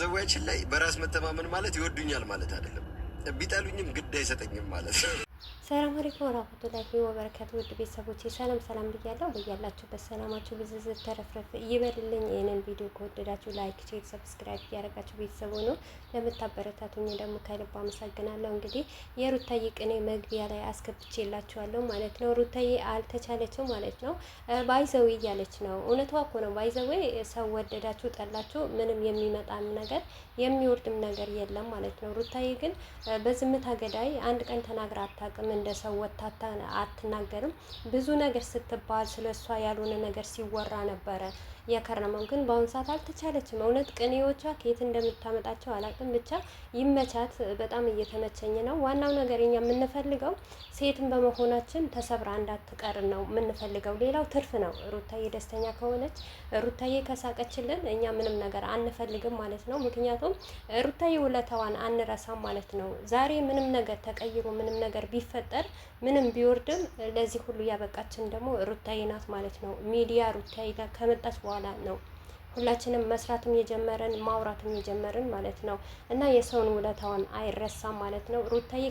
ባይዘዋችን ላይ በራስ መተማመን ማለት ይወዱኛል ማለት አይደለም። ቢጠሉኝም ግድ አይሰጠኝም ማለት ነው። ሰላም አለይኩም ወራህመቱላሂ ወበረካቱ። ውድ ቤተሰቦቼ ሰላም ብያለሁ። በያላችሁበት ሰላማችሁ ብዝዝት ተረፍረፍ ይበልልኝ። ይህንን ቪዲዮ ከወደዳችሁ ላይክ፣ ሼር፣ ሰብስክራይብ እያደረጋችሁ ቤተሰቡ ነው ለምታበረታቱኝ ደግሞ ከልብ አመሰግናለሁ። እንግዲህ የሩታዬ ቅኔ መግቢያ ላይ አስገብቼላችኋለሁ ማለት ነው። ሩታዬ አልተቻለችው ማለት ነው። ባይዘዌ እያለች ነው። እውነቷ እኮ ነው። ባይዘዌ ሰው ወደዳችሁ ጠላችሁ ምንም የሚመጣም ነገር የሚወርድም ነገር የለም ማለት ነው። ሩታዬ ግን በዝምታ ገዳይ አንድ ቀን ተናግራ አታውቅም። እንደ ሰው ወታታ አትናገርም። ብዙ ነገር ስትባል ስለ እሷ ያልሆነ ነገር ሲወራ ነበረ የከረመው። ግን በአሁኑ ሰዓት አልተቻለችም። እውነት ቅኔዎቿ ከየት እንደምታመጣቸው አላውቅም። ብቻ ይመቻት። በጣም እየተመቸኝ ነው። ዋናው ነገር እኛ የምንፈልገው ሴትን በመሆናችን ተሰብራ እንዳትቀር ነው የምንፈልገው። ሌላው ትርፍ ነው። ሩታዬ ደስተኛ ከሆነች፣ ሩታዬ ከሳቀችልን እኛ ምንም ነገር አንፈልግም ማለት ነው። ምክንያቱም ሩታዬ ውለታዋን አንረሳም ማለት ነው። ዛሬ ምንም ነገር ተቀይሮ ምንም ነገር ቢፈጠር ምንም ቢወርድም ለዚህ ሁሉ ያበቃችን ደግሞ ሩታዬ ናት ማለት ነው። ሚዲያ ሩታዬ ከመጣች በኋላ ነው ሁላችንም መስራትም የጀመረን ማውራትም የጀመረን ማለት ነው። እና የሰውን ውለታዋን አይረሳም ማለት ነው። ሩታዬ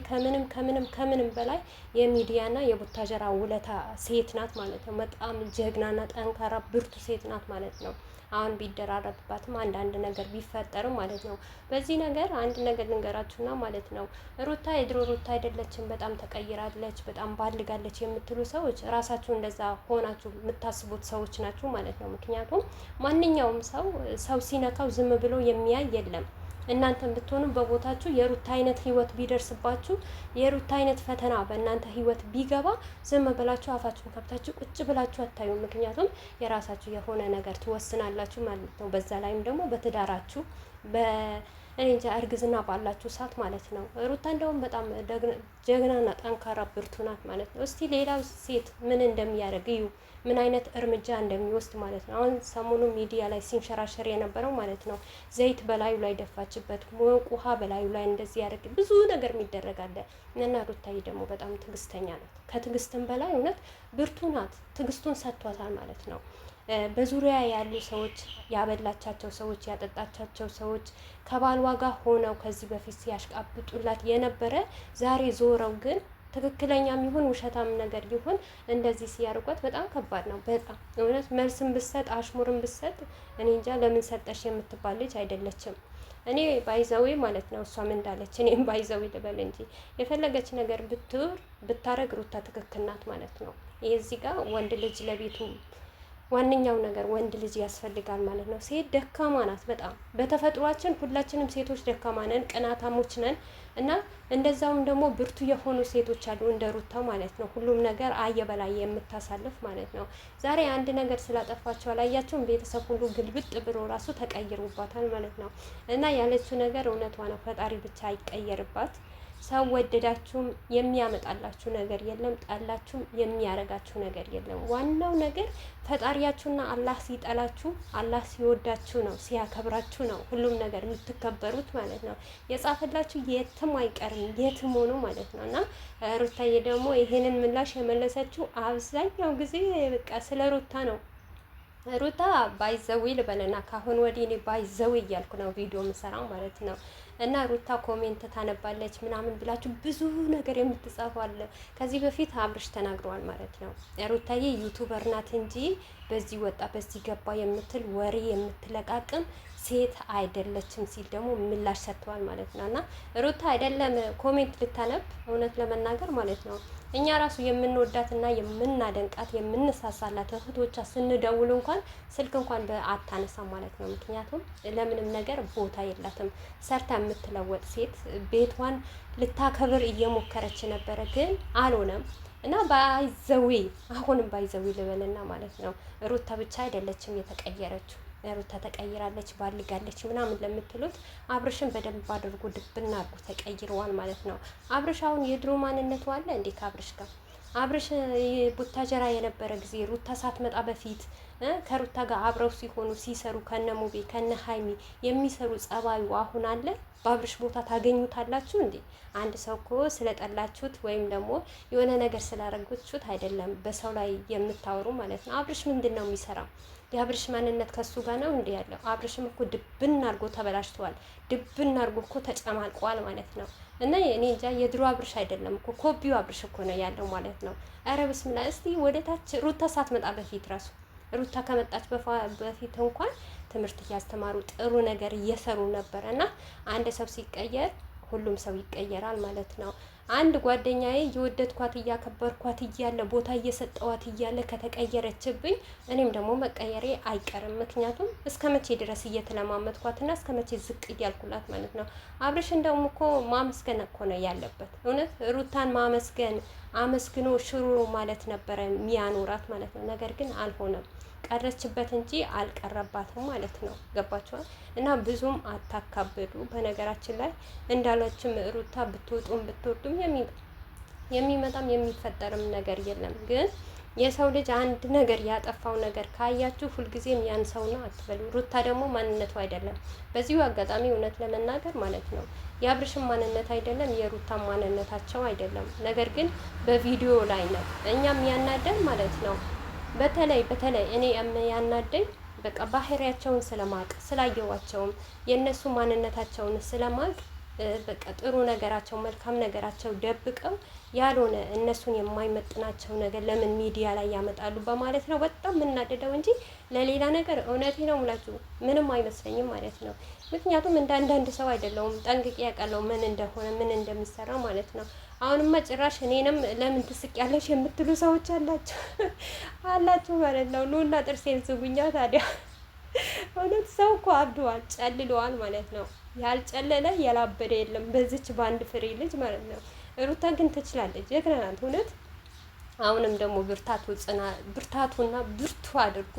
ከምንም በላይ የሚዲያና የቡታጀራ ውለታ ሴት ናት ማለት ነው። በጣም ጀግናና ጠንካራ ብርቱ ሴት ናት ማለት ነው። አሁን ቢደራረብባትም አንዳንድ ነገር ቢፈጠርም ማለት ነው። በዚህ ነገር አንድ ነገር ልንገራችሁና ማለት ነው። ሩታ የድሮ ሩታ አይደለችም፣ በጣም ተቀይራለች፣ በጣም ባልጋለች የምትሉ ሰዎች ራሳችሁ እንደዛ ሆናችሁ የምታስቡት ሰዎች ናችሁ ማለት ነው። ምክንያቱም ማንኛውም ሰው ሲነካው ዝም ብሎ የሚያይ የለም። እናንተም ብትሆኑ በቦታችሁ የሩታ አይነት ህይወት ቢደርስባችሁ የሩታ አይነት ፈተና በእናንተ ህይወት ቢገባ ዝም ብላችሁ አፋችሁን ከፍታችሁ ቁጭ ብላችሁ አታዩ። ምክንያቱም የራሳችሁ የሆነ ነገር ትወስናላችሁ ማለት ነው። በዛ ላይም ደግሞ በትዳራችሁ እኔ እንጃ እርግዝና ባላችሁ ሰዓት ማለት ነው። ሩታ እንደውም በጣም ጀግናና ጠንካራ ብርቱ ናት ማለት ነው። እስቲ ሌላው ሴት ምን እንደሚያደርግ እዩ፣ ምን አይነት እርምጃ እንደሚወስድ ማለት ነው። አሁን ሰሞኑ ሚዲያ ላይ ሲንሸራሸር የነበረው ማለት ነው። ዘይት በላዩ ላይ ደፋችበት፣ ውሃ በላዩ ላይ እንደዚህ ያደርግ ብዙ ነገር የሚደረጋለ እና ሩታዬ ደግሞ በጣም ትዕግስተኛ ናት። ከትዕግስትም በላይ እውነት ብርቱ ናት። ትዕግስቱን ሰጥቷታል ማለት ነው። በዙሪያ ያሉ ሰዎች ያበላቻቸው ሰዎች ያጠጣቻቸው ሰዎች ከባልዋ ጋር ሆነው ከዚህ በፊት ሲያሽቃብጡላት የነበረ ዛሬ ዞረው ግን ትክክለኛም ይሁን ውሸታም ነገር ይሁን እንደዚህ ሲያርጓት በጣም ከባድ ነው። በጣም እውነት መልስም ብሰጥ አሽሙርም ብሰጥ እኔ እንጃ ለምን ሰጠሽ የምትባል ልጅ አይደለችም። እኔ ባይዘዌ ማለት ነው። እሷም እንዳለች እኔም ባይዘዌ ልበል እንጂ የፈለገች ነገር ብታረግ ሩታ ትክክል ናት ማለት ነው። ይህ እዚህ ጋር ወንድ ልጅ ለቤቱ ዋነኛው ነገር ወንድ ልጅ ያስፈልጋል ማለት ነው። ሴት ደካማ ናት በጣም በተፈጥሯችን ሁላችንም ሴቶች ደካማ ነን፣ ቅናታሞች ነን እና እንደዛውም ደግሞ ብርቱ የሆኑ ሴቶች አሉ እንደ ሩታ ማለት ነው። ሁሉም ነገር አየበላይ የምታሳልፍ ማለት ነው። ዛሬ አንድ ነገር ስላጠፋቸው አላያቸውም ቤተሰብ ሁሉ ግልብጥ ብሎ ራሱ ተቀይሩባታል ማለት ነው። እና ያለችው ነገር እውነቷ ነው። ፈጣሪ ብቻ አይቀየርባት። ሰው ወደዳችሁም የሚያመጣላችሁ ነገር የለም፣ ጣላችሁም የሚያረጋችሁ ነገር የለም። ዋናው ነገር ፈጣሪያችሁና አላህ ሲጠላችሁ አላህ ሲወዳችሁ ነው፣ ሲያከብራችሁ ነው ሁሉም ነገር የምትከበሩት ማለት ነው። የጻፈላችሁ የትም አይቀርም የትም ሆኖ ማለት ነው። እና ሩታዬ ደግሞ ይሄንን ምላሽ የመለሰችው አብዛኛው ጊዜ በቃ ስለ ሩታ ነው። ሩታ ባይዘዊ ልበልና ካሁን ወዲህ እኔ ባይዘዊ እያልኩ ነው ቪዲዮ ምሰራው ማለት ነው። እና ሩታ ኮሜንት ታነባለች ምናምን ብላችሁ ብዙ ነገር የምትጻፉ አለ። ከዚህ በፊት አብርሽ ተናግረዋል ማለት ነው። ሩታዬ ዩቱበር ናት እንጂ በዚህ ወጣ በዚህ ገባ የምትል ወሬ የምትለቃቅም ሴት አይደለችም ሲል ደግሞ ምላሽ ሰጥተዋል ማለት ነው። እና ሩታ አይደለም ኮሜንት ልታነብ እውነት ለመናገር ማለት ነው እኛ ራሱ የምንወዳትና የምናደንቃት የምንሳሳላት እህቶቿ ስንደውል እንኳን ስልክ እንኳን አታነሳ ማለት ነው። ምክንያቱም ለምንም ነገር ቦታ የላትም። ሰርታ የምትለወጥ ሴት ቤቷን ልታከብር እየሞከረች ነበረ፣ ግን አልሆነም። እና ባይዘዊ አሁንም ባይዘዊ ልበልና ማለት ነው ሩታ ብቻ አይደለችም የተቀየረችው። ሩታ ተቀይራለች ባልጋለች ምናምን ለምትሉት አብርሽን በደንብ አድርጎ ድብና አድርጎ ተቀይረዋል ማለት ነው። አብርሽ አሁን የድሮ ማንነቱ አለ እንዴ ከአብርሽ ጋር? አብርሽ ቡታጀራ የነበረ ጊዜ ሩታ ሳትመጣ በፊት ከሩታ ጋር አብረው ሲሆኑ ሲሰሩ ከነ ሙቤ ከነ ሀይሚ የሚሰሩ ጸባዩ አሁን አለ? በአብርሽ ቦታ ታገኙታላችሁ እንዴ? አንድ ሰው እኮ ስለጠላችሁት ወይም ደግሞ የሆነ ነገር ስላረጉችሁት አይደለም በሰው ላይ የምታወሩ ማለት ነው። አብርሽ ምንድን ነው የሚሰራው? የአብርሽ ማንነት ከሱ ጋር ነው እንዴ ያለው? አብርሽም እኮ ድብን አድርጎ ተበላሽተዋል። ድብን አድርጎ እኮ ተጨማልቋል ማለት ነው። እና እኔ እንጃ የድሮ አብርሽ አይደለም እኮ ኮፒው አብርሽ እኮ ነው ያለው ማለት ነው። ኧረ ብስምላ እስቲ ወደ ታች ሩታ ሳትመጣ በፊት ራሱ ሩታ ከመጣች በፊት እንኳን ትምህርት እያስተማሩ ጥሩ ነገር እየሰሩ ነበር። እና አንድ ሰው ሲቀየር ሁሉም ሰው ይቀየራል ማለት ነው። አንድ ጓደኛዬ የወደድኳት እያከበርኳት እያለ ቦታ እየሰጠዋት እያለ ከተቀየረችብኝ እኔም ደግሞ መቀየሬ አይቀርም። ምክንያቱም እስከ መቼ ድረስ እየተለማመጥኳትና እስከ መቼ ዝቅ እያልኩላት ማለት ነው። አብርሽ እንደውም እኮ ማመስገን እኮ ነው ያለበት። እውነት ሩታን ማመስገን አመስግኖ ሽሩሩ ማለት ነበረ የሚያኖራት ማለት ነው። ነገር ግን አልሆነም። ቀረችበት እንጂ አልቀረባትም ማለት ነው። ገባችኋል? እና ብዙም አታካብዱ። በነገራችን ላይ እንዳለችም ሩታ ብትወጡም ብትወርዱም የሚመጣም የሚፈጠርም ነገር የለም። ግን የሰው ልጅ አንድ ነገር ያጠፋው ነገር ካያችሁ ሁልጊዜም ያን ሰው ነው አትበሉ። ሩታ ደግሞ ማንነቱ አይደለም። በዚሁ አጋጣሚ እውነት ለመናገር ማለት ነው የአብርሽም ማንነት አይደለም፣ የሩታም ማንነታቸው አይደለም። ነገር ግን በቪዲዮ ላይ ነው እኛም ያናደን ማለት ነው። በተለይ እኔ ያናደኝ በቃ ባህሪያቸውን ስለማቅ ስላየዋቸውም የእነሱ ማንነታቸውን ስለማቅ በቃ ጥሩ ነገራቸው መልካም ነገራቸው ደብቀው ያልሆነ እነሱን የማይመጥናቸው ነገር ለምን ሚዲያ ላይ ያመጣሉ በማለት ነው በጣም የምናደደው እንጂ ለሌላ ነገር እውነቴ ነው የምላችሁ ምንም አይመስለኝም ማለት ነው። ምክንያቱም እንደ አንዳንድ ሰው አይደለሁም፣ ጠንቅቄ ያውቃለሁ ምን እንደሆነ ምን እንደሚሰራ ማለት ነው። አሁንማ ጭራሽ እኔንም ለምን ትስቂያለሽ የምትሉ ሰዎች አላችሁ ማለት ነው። ኑና ጥርሴን ዝጉኛ ታዲያ። እውነት ሰው እኮ አብደዋል፣ ጨልለዋል ማለት ነው። ያልጨለለ ያላበደ የለም በዚች በአንድ ፍሬ ልጅ ማለት ነው። ሩታ ግን ትችላለች፣ ጀግና ናት እውነት። አሁንም ደግሞ ብርታቱና ብርቱ አድርጎ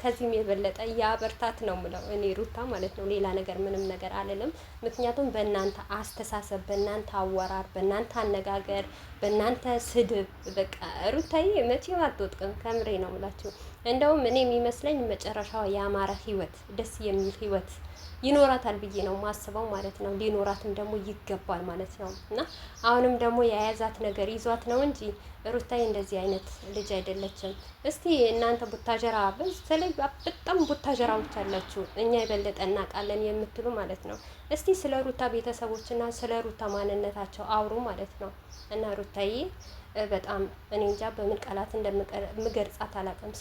ከዚህም የበለጠ ያበርታት ነው ምለው እኔ ሩታ ማለት ነው። ሌላ ነገር ምንም ነገር አልልም። ምክንያቱም በእናንተ አስተሳሰብ፣ በእናንተ አወራር፣ በእናንተ አነጋገር፣ በእናንተ ስድብ በቃ ሩታዬ መቼም አትወጥቅም። ከምሬ ነው ምላችሁ። እንደውም እኔ የሚመስለኝ መጨረሻው ያማረ ህይወት፣ ደስ የሚል ህይወት ይኖራታል ብዬ ነው ማስበው ማለት ነው። ሊኖራትም ደግሞ ይገባል ማለት ነው። እና አሁንም ደግሞ የያዛት ነገር ይዟት ነው እንጂ ሩታዬ እንደዚህ አይነት ልጅ አይደለችም። እስቲ እናንተ ቡታጀራ በተለይ በጣም ቡታጀራዎች አላችሁ፣ እኛ የበለጠ እናውቃለን የምትሉ ማለት ነው። እስቲ ስለ ሩታ ቤተሰቦችና ስለ ሩታ ማንነታቸው አውሩ ማለት ነው። እና ሩታዬ በጣም እኔ እንጃ በምን ቃላት እንደምገልጻት አላውቅም።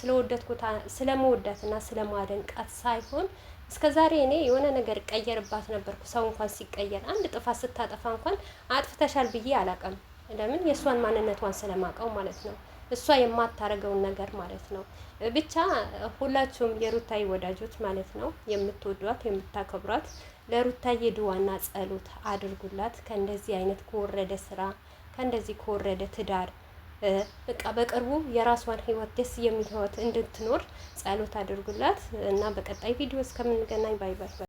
ስለመወዳትና ስለማደንቃት ሳይሆን እስከ ዛሬ እኔ የሆነ ነገር ቀየርባት ነበርኩ። ሰው እንኳን ሲቀየር አንድ ጥፋት ስታጠፋ እንኳን አጥፍተሻል ብዬ አላውቅም። ለምን የእሷን ማንነቷን ስለማውቀው ማለት ነው። እሷ የማታረገውን ነገር ማለት ነው። ብቻ ሁላችሁም የሩታዬ ወዳጆች ማለት ነው የምትወዷት የምታከብሯት ለሩታዬ ድዋና ጸሎት አድርጉላት። ከእንደዚህ አይነት ከወረደ ስራ ከእንደዚህ ከወረደ ትዳር በቃ በቅርቡ የራሷን ህይወት ደስ የሚል ህይወት እንድትኖር ጸሎት አድርጉላት እና በቀጣይ ቪዲዮ እስከምንገናኝ ባይ ባይ።